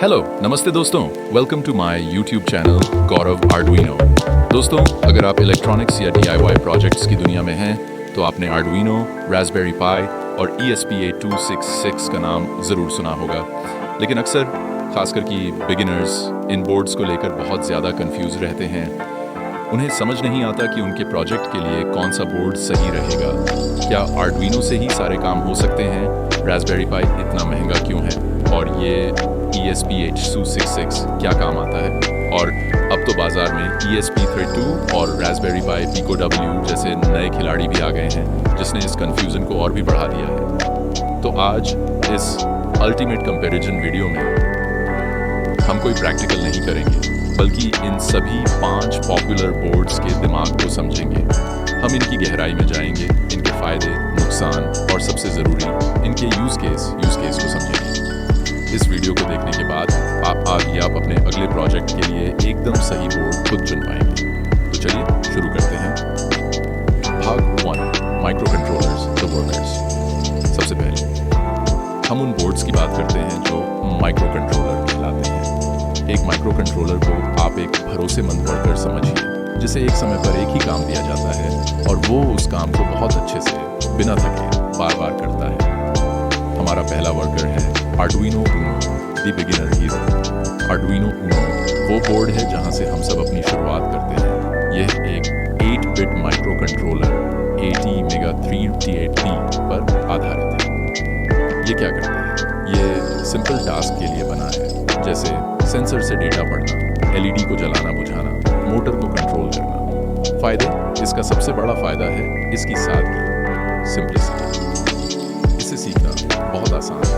Hello नमस्ते दोस्तों, welcome to my YouTube channel Gaurav Arduino. दोस्तों, अगर आप इलेक्ट्रॉनिक्स या DIY प्रोजेक्ट्स की दुनिया में हैं तो आपने आर्डुइनो, रास्पबेरी पाई और ESP8266 का नाम ज़रूर सुना होगा। लेकिन अक्सर खासकर कि बिगिनर्स इन बोर्ड्स को लेकर बहुत ज़्यादा कंफ्यूज रहते हैं। उन्हें समझ नहीं आता कि उनके प्रोजेक्ट के लिए कौन सा बोर्ड सही रहेगा। क्या आर्डुइनो से ही सारे काम हो सकते हैं? रास्पबेरी पाई इतना महंगा क्यों है? और ये ESP8266 क्या काम आता है? और अब तो बाजार में ESP32 और रास्पबेरी पाई पिको W जैसे नए खिलाड़ी भी आ गए हैं, जिसने इस कंफ्यूजन को और भी बढ़ा दिया है। तो आज इस अल्टीमेट कंपैरिजन वीडियो में हम कोई प्रैक्टिकल नहीं करेंगे, बल्कि इन सभी 5 पॉपुलर बोर्ड्स के दिमाग को समझेंगे। हम इनकी गहराई में जाएंगे, इनके फायदे, नुकसान और सबसे ज़रूरी इनके यूज़ केस को समझेंगे। इस वीडियो को देखने के बाद आप अपने अगले प्रोजेक्ट के लिए एकदम सही बोर्ड खुद चुन पाएंगे। तो चलिए शुरू करते हैं। भाग 1, माइक्रो कंट्रोलर्स द वर्कर्स। सबसे पहले हम उन बोर्ड्स की बात करते हैं जो माइक्रो कंट्रोलर कहलाते हैं। एक माइक्रो कंट्रोलर को आप एक भरोसेमंद वर्कर समझिए, जिसे एक समय पर एक ही काम दिया जाता है और वो उस काम को बहुत अच्छे से बिना थके बार बार करता है। हमारा पहला वर्कर है Arduino Uno, the beginner hero. Arduino Uno वो बोर्ड है जहां से हम सब अपनी शुरुआत करते हैं। यह एक 8-बिट माइक्रो कंट्रोलर ATmega358P पर आधारित है। ये क्या करता है? ये सिंपल टास्क के लिए बना है, जैसे सेंसर से डेटा पढ़ना, LED को जलाना बुझाना, मोटर को कंट्रोल करना। फायदे, इसका सबसे बड़ा फायदा है इसकी सादगी, सिंपलिसिटी। इसे सीखना बहुत आसान है।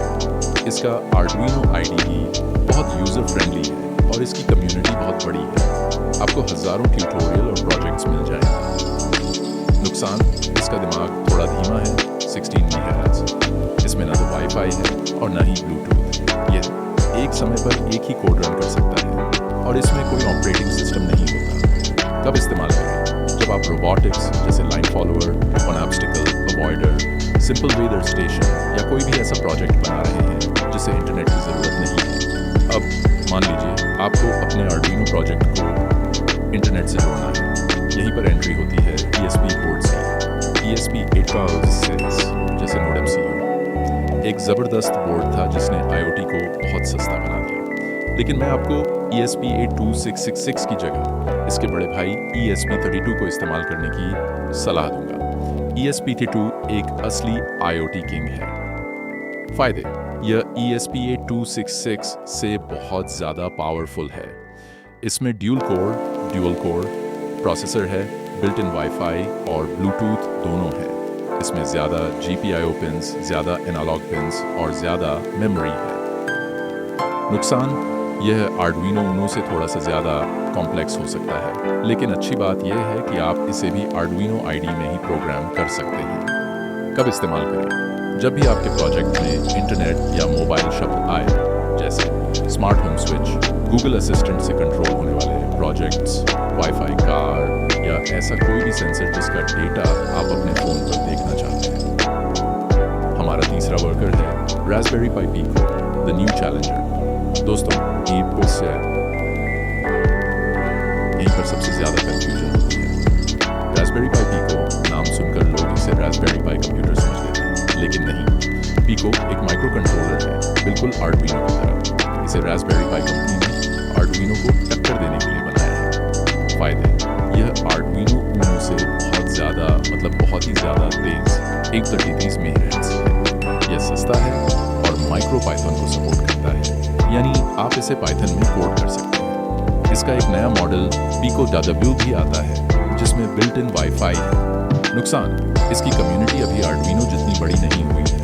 इसका आर्डुइनो IDE बहुत यूज़र फ्रेंडली है और इसकी कम्युनिटी बहुत बड़ी है। आपको हज़ारों ट्यूटोरियल और प्रोजेक्ट्स मिल जाएंगे। नुकसान, इसका दिमाग थोड़ा धीमा है, 16 GHz। इसमें ना तो वाईफाई है और ना ही ब्लूटूथ। यह एक समय पर एक ही कोड रन कर सकता है और इसमें कोई ऑपरेटिंग सिस्टम नहीं होता। कब इस्तेमाल करें? जब आप रोबोटिक्स जैसे line follower, one obstacle avoider, simple weather station या कोई भी ऐसा प्रोजेक्ट बना रहे हैं जिसे इंटरनेट की ज़रूरत नहीं है। अब मान लीजिए आपको अपने आर्डुइनो प्रोजेक्ट को इंटरनेट से जोड़ना है। यहीं पर एंट्री होती है ESP बोर्ड्स की। ESP8266 जैसे नोड MCU एक ज़बरदस्त बोर्ड था जिसने IoT को बहुत सस्ता बना दिया। लेकिन मैं आपको ESP82666 की जगह इसके बड़े भाई ESP32 को इस्तेमाल करने की सलाह दूंगा। ESP32 एक असली IoT किंग है। फायदे, यह ESP8266 से बहुत ज़्यादा पावरफुल है। इसमें ड्यूल कोर प्रोसेसर है, बिल्ट इन वाईफाई और ब्लूटूथ दोनों हैं। इसमें ज़्यादा GPIO पिन्स, ज़्यादा एनालॉग पिन्स और ज़्यादा मेमोरी है। नुकसान, यह आर्डुइनो ऊनो से थोड़ा सा ज़्यादा कॉम्प्लेक्स हो सकता है, लेकिन अच्छी बात यह है कि आप इसे भी आर्डुइनो IDE में ही प्रोग्राम कर सकते हैं। कब इस्तेमाल करें? जब भी आपके प्रोजेक्ट में इंटरनेट या मोबाइल शब्द आए, जैसे smart home switch, Google assistant से कंट्रोल होने वाले प्रोजेक्ट्स, वाईफाई कार या ऐसा कोई भी सेंसर जिसका डेटा आप अपने फ़ोन पर देखना चाहते हैं। हमारा तीसरा वर्कर है Raspberry Pi Pico, the new challenger. दोस्तों, यहीं पर सबसे ज़्यादा कंफ्यूजन होती है। रास्पबेरी पाई पिको नाम सुनकर लोग इसे रास्पबेरी पाई कंप्यूटर समझ लेते हैं, लेकिन नहीं। पिको एक माइक्रो कंट्रोलर है, बिल्कुल आर्डुइनो की तरह। इसे रास्पबेरी पाई कंपनी ने आर्डुइनो को टक्कर देने के लिए बनाया है। फायदे, यह आर्डुइनो ऊनो से बहुत ही ज़्यादा तेज 133 MHz है। यह सस्ता है और माइक्रो पाइथन को सपोर्ट करता है, यानी आप इसे पाइथन में कोड कर सकते हैं। इसका एक नया मॉडल पिको W भी आता है, जिसमें बिल्ट इन वाईफाई है। नुकसान, इसकी कम्युनिटी अभी आर्डुइनो जितनी बड़ी नहीं हुई है।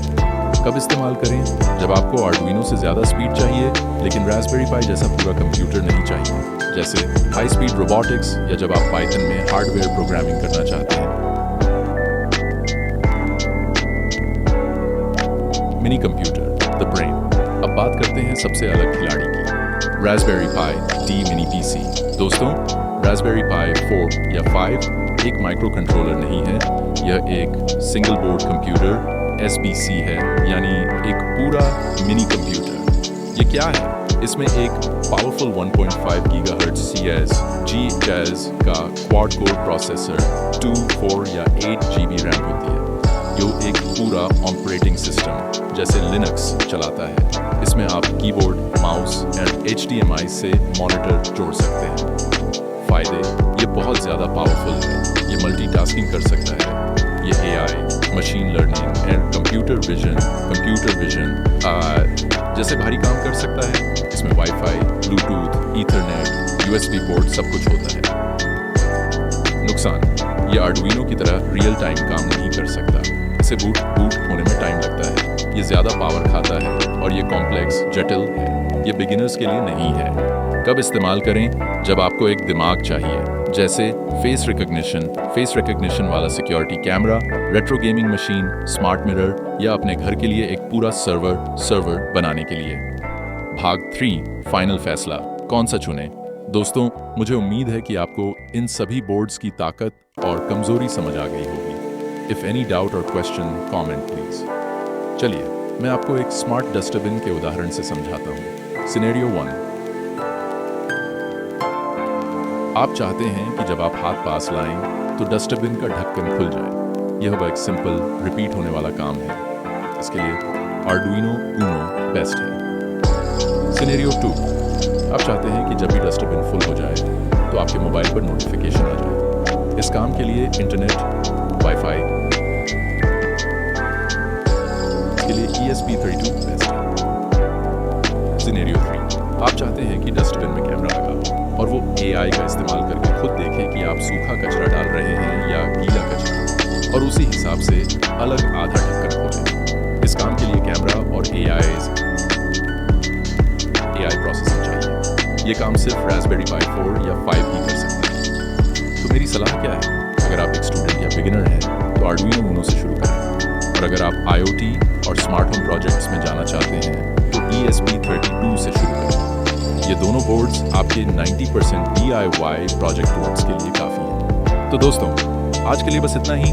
कब इस्तेमाल करें? जब आपको आर्डुइनो से ज़्यादा स्पीड चाहिए लेकिन रास्पबेरी पाई जैसा पूरा कंप्यूटर नहीं चाहिए, जैसे हाई स्पीड रोबोटिक्स या जब आप पाइथन में हार्डवेयर प्रोग्रामिंग करना चाहते हैं। Mini computer the brain. अब बात करते हैं सबसे अलग खिलाड़ी की, रास्पबेरी पाई D मिनी PC। दोस्तों, रास्पबेरी पाई 4 या 5 एक माइक्रो कंट्रोलर नहीं है। यह एक सिंगल बोर्ड कंप्यूटर SBC है, यानी एक पूरा मिनी कंप्यूटर। ये क्या है? इसमें एक पावरफुल 1.5 गीगाहर्ट्ज G-Jazz का क्वाड कोर प्रोसेसर 2, 4 या 8 GB रैम होती है, जो एक पूरा ऑपरेटिंग सिस्टम जैसे लिनक्स चलाता है। इसमें आप कीबोर्ड, माउस और HDMI से मॉनिटर जोड़ सकते हैं। फायदे, ये बहुत ज़्यादा पावरफुल है, ये मल्टीटास्किंग कर सकता है, ये AI, मशीन लर्निंग और कंप्यूटर विजन जैसे भारी काम कर सकता है। इसमें wifi, Bluetooth, Ethernet, USB port सब कुछ होता है। नुकसान, ये आर्डुइनो की तरह रियल टाइम काम नहीं कर सकता, इसे बूट होने में टाइम लगता है, ये ज़्यादा पावर खाता है और ये कॉम्प्लेक्स जटिल है, ये बिगिनर्स के लिए नहीं है। कब इस्तेमाल करें? जब आपको एक दिमाग चाहिए, जैसे फेस रिकग्निशन वाला security camera, retro gaming machine, smart mirror या अपने घर के लिए एक पूरा सर्वर बनाने के लिए। भाग 3, फाइनल फैसला, कौन सा चुनें? दोस्तों, मुझे उम्मीद है कि आपको इन सभी बोर्ड्स की ताकत और कमजोरी समझ आ गई होगी। इफ एनी डाउट और क्वेश्चन, कमेंट प्लीज। चलिए, मैं आपको एक स्मार्ट डस्टबिन के उदाहरण से समझाता हूँ। सिनेरियो 1, आप चाहते हैं कि जब आप हाथ पास लाएं तो डस्टबिन का ढक्कन खुल जाए। यह एक सिंपल रिपीट होने वाला काम है। इसके लिए आर्डुइनो ऊनो बेस्ट है। सिनेरियो 2, आप चाहते हैं कि जब भी डस्टबिन फुल हो जाए तो आपके मोबाइल पर नोटिफिकेशन आ जाए। इस काम के लिए इंटरनेट, वाईफाई, इसके लिए ESP32 बेस्ट है। सिनेरियो 3, आप चाहते हैं कि डस्टबिन में कैमरा लगा और वो AI का इस्तेमाल करके खुद देखे कि आप सूखा कचरा डाल रहे हैं या गीला कचरा, और उसी हिसाब से अलग आधा ढक्कन खोलें। इस काम के लिए कैमरा और AI प्रोसेसर चाहिए। ये काम सिर्फ रास्पबेरी पाई 4 या 5 ही कर सकता है। तो मेरी सलाह क्या है? अगर आप एक स्टूडेंट या बिगिनर हैं तो आर्डुइनो ऊनो से शुरू करें, और अगर आप IoT और स्मार्ट होम प्रोजेक्ट्स में जाना चाहते हैं तो ESP32 से शुरू करें। ये दोनों बोर्ड्स आपके 90% DIY प्रोजेक्ट वर्क्स के लिए काफ़ी हैं। तो दोस्तों, आज के लिए बस इतना ही।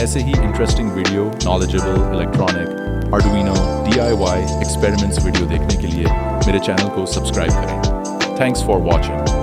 ऐसे ही interesting video, knowledgeable, electronic, Arduino, DIY, experiments video देखने के लिए मेरे चैनल को सब्सक्राइब करें। Thanks for watching.